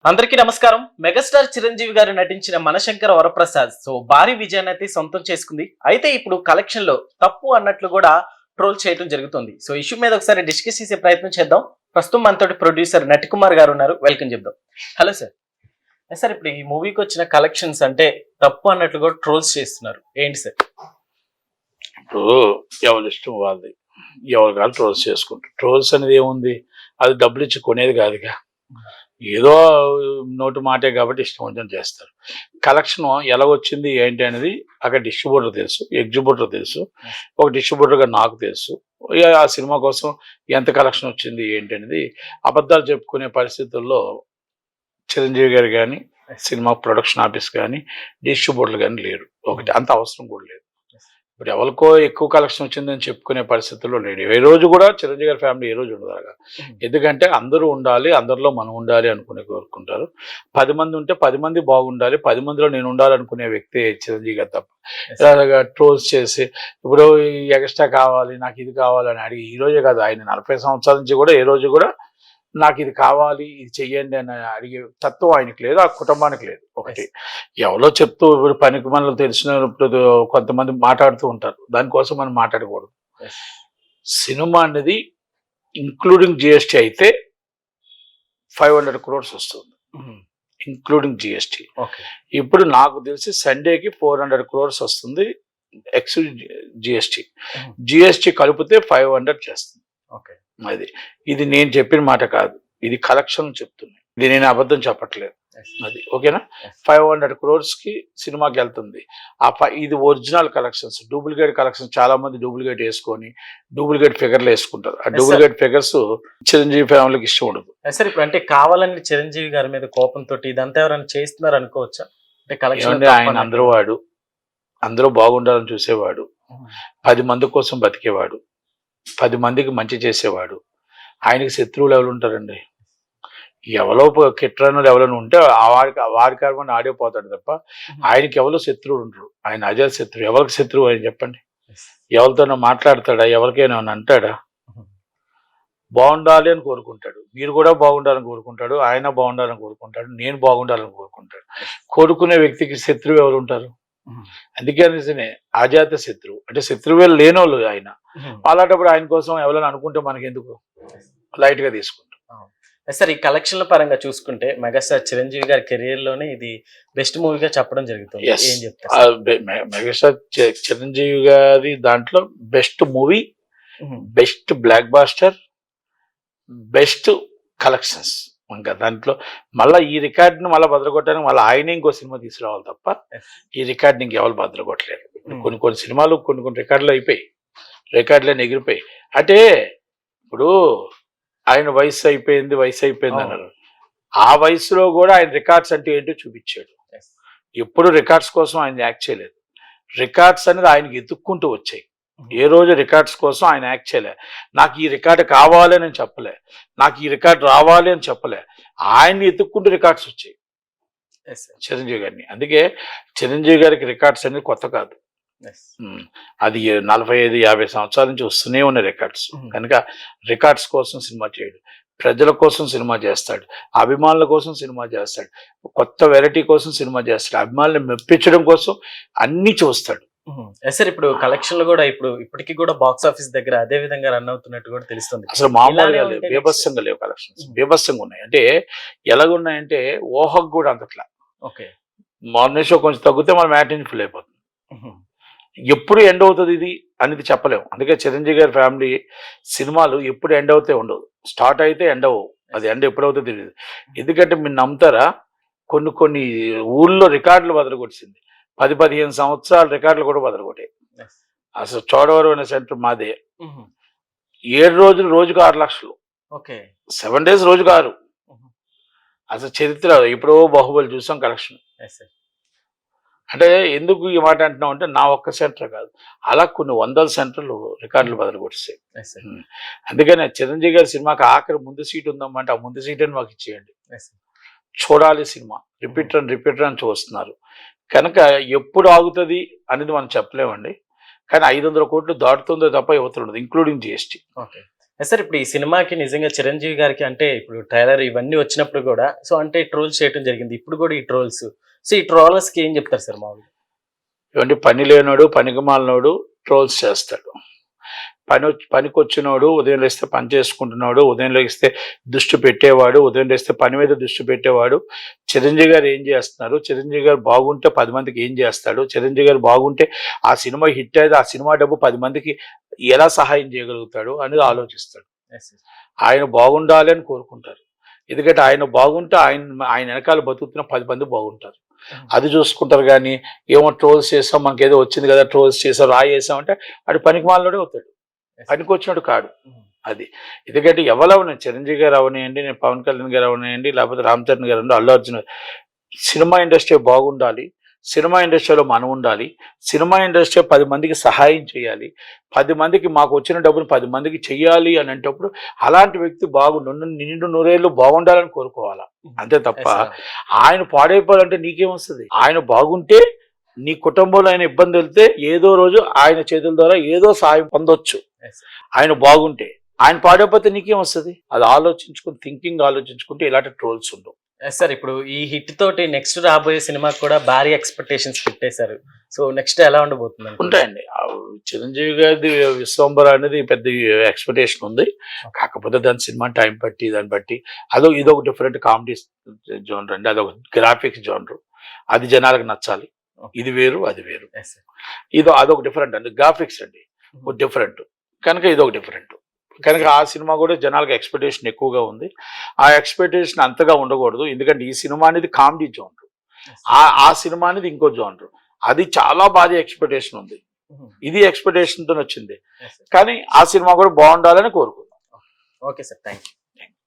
అందరికీ నమస్కారం. మెగాస్టార్ చిరంజీవి గారు నటించిన 'మనశంకర వరప్రసాద్' భారీ విజయాన్ని అయితే సొంతం చేసుకుంది. అయితే ఇప్పుడు కలెక్షన్ లో తప్పు అన్నట్లు కూడా ట్రోల్ చేయడం జరుగుతుంది. ఇష్యూ మీద ఒకసారి డిస్కస్ చేసే ప్రయత్నం చేద్దాం. ప్రస్తుతం మనతోటి ప్రొడ్యూసర్ నటికుమార్ గారు ఉన్నారు. వెల్కమ్ చెప్దాం. Hello sir. సార్ ఇప్పుడు ఈ మూవీకి వచ్చిన కలెక్షన్స్ అంటే తప్పు అన్నట్లు కూడా ట్రోల్స్ చేస్తున్నారు. ఏంటి సార్? ఇప్పుడు ఎవరి ఇష్టం వాళ్ళది, ఎవరు కాదు ట్రోల్స్ చేసుకుంటారు. ట్రోల్స్ అనేది ఏముంది, అది డబ్బులు ఇచ్చి కొనేది కాదుగా, ఏదో నోటి మాటే కాబట్టి ఇష్టం వచ్చినట్టు చేస్తారు. కలెక్షన్ ఎలా వచ్చింది ఏంటి అనేది అక్కడ డిస్ట్రిబ్యూటర్ తెలుసు, ఎగ్జిబ్యూటర్ తెలుసు, ఒక డిస్ట్రిబ్యూటర్గా నాకు తెలుసు. ఆ సినిమా కోసం ఎంత కలెక్షన్ వచ్చింది ఏంటి అనేది అబద్ధాలు చెప్పుకునే పరిస్థితుల్లో చిరంజీవి గారు కానీ, సినిమా ప్రొడక్షన్ ఆఫీస్ కానీ, డిస్ట్రిబ్యూటర్లు కానీ లేరు. ఒకటి అంత అవసరం కూడా లేదు. ఇప్పుడు ఎవరికో ఎక్కువ కలెక్షన్ వచ్చిందని చెప్పుకునే పరిస్థితుల్లో లేడు. ఏ రోజు కూడా చిరంజీవి గారి ఫ్యామిలీ ఏ రోజు ఉండదు. ఎందుకంటే అందరూ ఉండాలి, అందరిలో మనం ఉండాలి అనుకునే కోరుకుంటారు. 10 మంది ఉంటే 10 మంది బాగుండాలి, 10 మందిలో నేను ఉండాలనుకునే వ్యక్తి చిరంజీవి గారు తప్ప. ఇలాగా ట్రోల్స్ చేసి ఇప్పుడు ఎక్స్ట్రా కావాలి, నాకు ఇది కావాలని అడిగి ఈ రోజే కాదు, ఆయన 40 సంవత్సరాల నుంచి కూడా ఏ రోజు కూడా నాకు ఇది కావాలి, ఇది చెయ్యండి అని అడిగే తత్వం ఆయనకి లేదు, ఆ కుటుంబానికి లేదు. ఒకటి ఎవరో చెప్తూ ఇప్పుడు పనికి మనలో తెలిసిన కొంతమంది మాట్లాడుతూ ఉంటారు, దానికోసం మనం మాట్లాడకూడదు. సినిమా అనేది ఇంక్లూడింగ్ జిఎస్టీ అయితే 500 crores వస్తుంది, ఇంక్లూడింగ్ జిఎస్టీ. ఇప్పుడు నాకు తెలిసి సండేకి 400 crores వస్తుంది, ఎక్స్ జిఎస్టీ. జిఎస్టీ కలిపితే 500 చేస్తుంది. అది ఇది నేను చెప్పిన మాట కాదు, ఇది కలెక్షన్ చెప్తుంది, ఇది నేను అబద్ధం చెప్పట్లేదు. అది ఓకేనా. 500 crores కి సినిమాకి వెళ్తుంది. ఇది ఒరిజినల్ కలెక్షన్స్. డూప్లికేట్ కలెక్షన్స్ చాలా మంది డూప్లికేట్ వేసుకొని డూప్లికేట్ ఫిగర్లు వేసుకుంటారు. ఆ డూప్లికేట్ ఫిగర్స్ చిరంజీవి ఫ్యామిలీకి ఇష్టం ఉండదు. సార్ ఇప్పుడు అంటే కావాలని చిరంజీవి గారి మీద కోపంతో ఇదంతా ఎవరైనా చేస్తున్నారు అనుకోవచ్చా? అంటే కలెక్షన్ ఆయన అందరూ వాడు, అందరూ బాగుండాలని చూసేవాడు, 10 మంది కోసం బతికేవాడు, 10 మందికి మంచి చేసేవాడు. ఆయనకి శత్రువులు ఎవరు ఉంటారండి? ఎవరో కిట్రనులు ఎవరైనా ఉంటే వారి కర్మని ఆడిపోతాడు తప్ప ఆయనకి ఎవరో శత్రువులు ఉంటారు. ఆయన అజాత శత్రువు. ఎవరికి శత్రువు అని చెప్పండి? ఎవరితోనో మాట్లాడతాడా? ఎవరికైనా అంటాడా? బాగుండాలి అని కోరుకుంటాడు, మీరు కూడా బాగుండాలని కోరుకుంటాడు, ఆయన బాగుండాలని కోరుకుంటాడు, నేను బాగుండాలని కోరుకుంటాడు. కోరుకునే వ్యక్తికి శత్రువు ఎవరు ఉంటారు? అందుకే అనేసి అజాత శత్రువు అంటే శత్రువే లేనోళ్ళు ఆయన. అలాంటప్పుడు ఆయన కోసం ఎవరైనా అనుకుంటే మనకి ఎందుకు, లైట్ గా తీసుకుంటాం. సార్ ఈ కలెక్షన్ల పరంగా చూసుకుంటే మెగాస్టార్ చిరంజీవి గారి కెరీర్ లోనే ఇది బెస్ట్ మూవీగా చెప్పడం జరుగుతుంది. ఏం చెప్తారు? మెగాస్టార్ చిరంజీవి గారి దాంట్లో best movie, best blockbuster, best collections. ఇంకా దాంట్లో మళ్ళీ ఈ రికార్డుని మళ్ళీ బద్దలగొట్టడానికి మళ్ళీ ఆయన ఇంకో సినిమా తీసుకురావాలి తప్ప ఈ రికార్డుని ఇంకెవరు బద్దలగొట్టలేరు. కొన్ని సినిమాలు కొన్ని రికార్డులు అయిపోయి, రికార్డులన్నీ ఎగిరిపోయి. అంటే ఇప్పుడు ఆయన వయసు అయిపోయింది అన్నారు. ఆ వయసులో కూడా ఆయన రికార్డ్స్ అంటే ఏంటో చూపించాడు. ఎప్పుడు రికార్డ్స్ కోసం ఆయన యాక్ట్ చేయలేదు. రికార్డ్స్ అనేది ఆయనకి ఎత్తుక్కుంటూ వచ్చాయి. ఏ రోజు రికార్డ్స్ కోసం ఆయన యాక్ట్ చేయలే. నాకు ఈ రికార్డు కావాలి అని చెప్పలే, నాకు ఈ రికార్డు రావాలి అని చెప్పలే, ఆయన్ని ఎత్తుక్కుంటూ రికార్డ్స్ వచ్చాయి చిరంజీవి గారిని. అందుకే చిరంజీవి గారికి రికార్డ్స్ అనేది కొత్త కాదు, అది 45-50 సంవత్సరాల నుంచి వస్తూనే ఉన్న రికార్డ్స్. కనుక రికార్డ్స్ కోసం సినిమా చేయడు, ప్రజల కోసం సినిమా చేస్తాడు, అభిమానుల కోసం సినిమా చేస్తాడు, కొత్త వెరైటీ కోసం సినిమా చేస్తాడు, అభిమానులను మెప్పించడం కోసం అన్ని చూస్తాడు. సార్ ఇప్పుడు కలెక్షన్లు కూడా ఇప్పటికీ కూడా బాక్స్ ఆఫీస్ దగ్గర అదే విధంగా రన్ అవుతున్నట్టు కూడా తెలుస్తుంది. అసలు మామూలుగా లేవు, బీభత్సంగా లేవు కలెక్షన్స్, బీభత్సంగా ఉన్నాయి. అంటే ఎలాగున్నాయంటే ఊహకు కూడా అంతట్లా. మార్నింగ్ షో కొంచెం తగ్గితే మన మ్యాటిన్ ఫుల్ అయిపోతుంది. ఎప్పుడు ఎండ్ అవుతుంది ఇది అనేది చెప్పలేము. అందుకే చిరంజీవి గారి ఫ్యామిలీ సినిమాలు ఎప్పుడు ఎండ్ అవుతే ఉండవు, స్టార్ట్ అయితే ఎండ్ అవ్వవు. అది ఎండ్ ఎప్పుడవుతుందో తెలియదు. ఎందుకంటే మీరు నమ్ముతారా, కొన్ని ఊళ్ళో రికార్డులు బదలగొట్టింది. 10-15 సంవత్సరాల రికార్డులు కూడా బదలగొట్టాయి. అసలు చోడవరం అనే సెంటర్ మాదే. 7 రోజులు రోజుకు 6 లక్షలు, 7 days రోజుకు 6. అసలు చరిత్ర. ఇప్పుడు బాహుబలి చూసాం కలెక్షన్. అంటే ఎందుకు ఈ మాట అంటున్నాం అంటే నా ఒక్క సెంటర్ కాదు, అలా కొన్ని 100 సెంటర్లు రికార్డులు బదలగొట్టాయి. అందుకనే చిరంజీవి గారి సినిమాకి ఆఖరి ముందు సీట్ ఉందమ్మంటే ఆ ముందు సీట్ అని మాకు ఇచ్చేయండి, చూడాలి సినిమా. రిపీటర్ అని చూస్తున్నారు. కనుక ఎప్పుడు ఆగుతుంది అనేది మనం చెప్పలేమండి. కానీ 500 కోట్లు దాటుతుందో తప్ప యువతలు ఉండదు, ఇంక్లూడింగ్ జిఎస్టీ. సార్ ఇప్పుడు ఈ సినిమాకి నిజంగా చిరంజీవి గారికి అంటే ఇప్పుడు ట్రైలర్ ఇవన్నీ వచ్చినప్పుడు కూడా సో అంటే ట్రోల్స్ చేయడం జరిగింది. ఇప్పుడు కూడా ఈ ట్రోల్స్ సో ఈ ట్రోలర్స్ కి ఏం చెప్తారు సార్ మామూలుగా? ఇవంటి పని లేనోడు పనికిమాలినోడు ట్రోల్స్ చేస్తాడు. పనికొచ్చినోడు ఉదయం లేస్తే పని చేసుకుంటున్నాడు, ఉదయం లేస్తే దృష్టి పెట్టేవాడు, ఉదయం లేస్తే పని మీద దృష్టి పెట్టేవాడు. చిరంజీవి గారు ఏం చేస్తున్నారు, చిరంజీవి గారు బాగుంటే 10 మందికి ఏం చేస్తాడు, చిరంజీవి గారు బాగుంటే ఆ సినిమా హిట్ అయితే ఆ సినిమా డబ్బు 10 మందికి ఎలా సహాయం చేయగలుగుతాడు అనేది ఆలోచిస్తాడు. ఆయన బాగుండాలి అని కోరుకుంటారు. ఎందుకంటే ఆయన బాగుంటే ఆయన వెనకాల బతుకుతున్న 10 మంది బాగుంటారు. అది చూసుకుంటారు. కానీ ఏమో ట్రోల్స్ చేసాం, మనకి ఏదో వచ్చింది కదా ట్రోల్స్ చేసాం రాయేసామంటే వాడు పనికి మాలినోడే అవుతాడు, పనికి వచ్చినట్టు కాడు. అది ఎందుకంటే ఎవరవని చిరంజీవి గారు అవనియండి, నేను పవన్ కళ్యాణ్ గారు అవనియండి, లేకపోతే రామ్ చరణ్ గారు అల్లు అర్జున్, సినిమా ఇండస్ట్రీ బాగుండాలి, సినిమా ఇండస్ట్రీలో మనం ఉండాలి, సినిమా ఇండస్ట్రీ 10 మందికి సహాయం చేయాలి, 10 మందికి మాకు వచ్చిన డబ్బును 10 మందికి చెయ్యాలి అని అంటప్పుడు అలాంటి వ్యక్తి నిండు నూరేళ్ళు బాగుండాలని కోరుకోవాలా. అంతే తప్ప ఆయన పాడైపోవాలంటే నీకేమొస్తుంది? ఆయన బాగుంటే నీ కుటుంబంలో ఆయన ఇబ్బంది వెళ్తే ఏదో రోజు ఆయన చేతుల ద్వారా ఏదో సహాయం పొందొచ్చు. ఆయన బాగుంటే, ఆయన పాడైపోతే నీకేం వస్తుంది? అది ఆలోచించుకుంటే ఇలాంటి ట్రోల్స్ ఉండవు. సార్ ఇప్పుడు ఈ హిట్ తోటి నెక్స్ట్ రాబోయే సినిమాకి కూడా భారీ ఎక్స్పెక్టేషన్స్ పెట్టేశారు. సో నెక్స్ట్ ఎలా ఉండబోతుంది? ఉంటాయండి. చిరంజీవి గారిది విశ్వంబర అనేది పెద్ద ఎక్స్పెక్టేషన్ ఉంది. కాకపోతే దాని సినిమా టైం దాన్ని బట్టి ఇదొక డిఫరెంట్ కామెడీ జోనర్ అండి, అదొక గ్రాఫిక్స్ జోనర్. అది జనాలకు నచ్చాలి. ఇది వేరు అది వేరు. అదొక డిఫరెంట్ అండి, గ్రాఫిక్స్ అండి డిఫరెంట్ కనుక ఇదొక డిఫరెంట్ కనుక ఆ సినిమా కూడా జనాలకు ఎక్స్పెక్టేషన్ ఎక్కువగా ఉంది. ఆ ఎక్స్పెక్టేషన్ అంతగా ఉండకూడదు. ఎందుకంటే ఈ సినిమా అనేది కామెడీ జోనర్, ఆ సినిమా అనేది ఇంకో జోనర్. అది చాలా భారీ ఎక్స్పెక్టేషన్ ఉంది. ఇది ఎక్స్పెక్టేషన్ తో వచ్చింది. కానీ ఆ సినిమా కూడా బాగుండాలని కోరుకుందాం. Okay sir, thank you.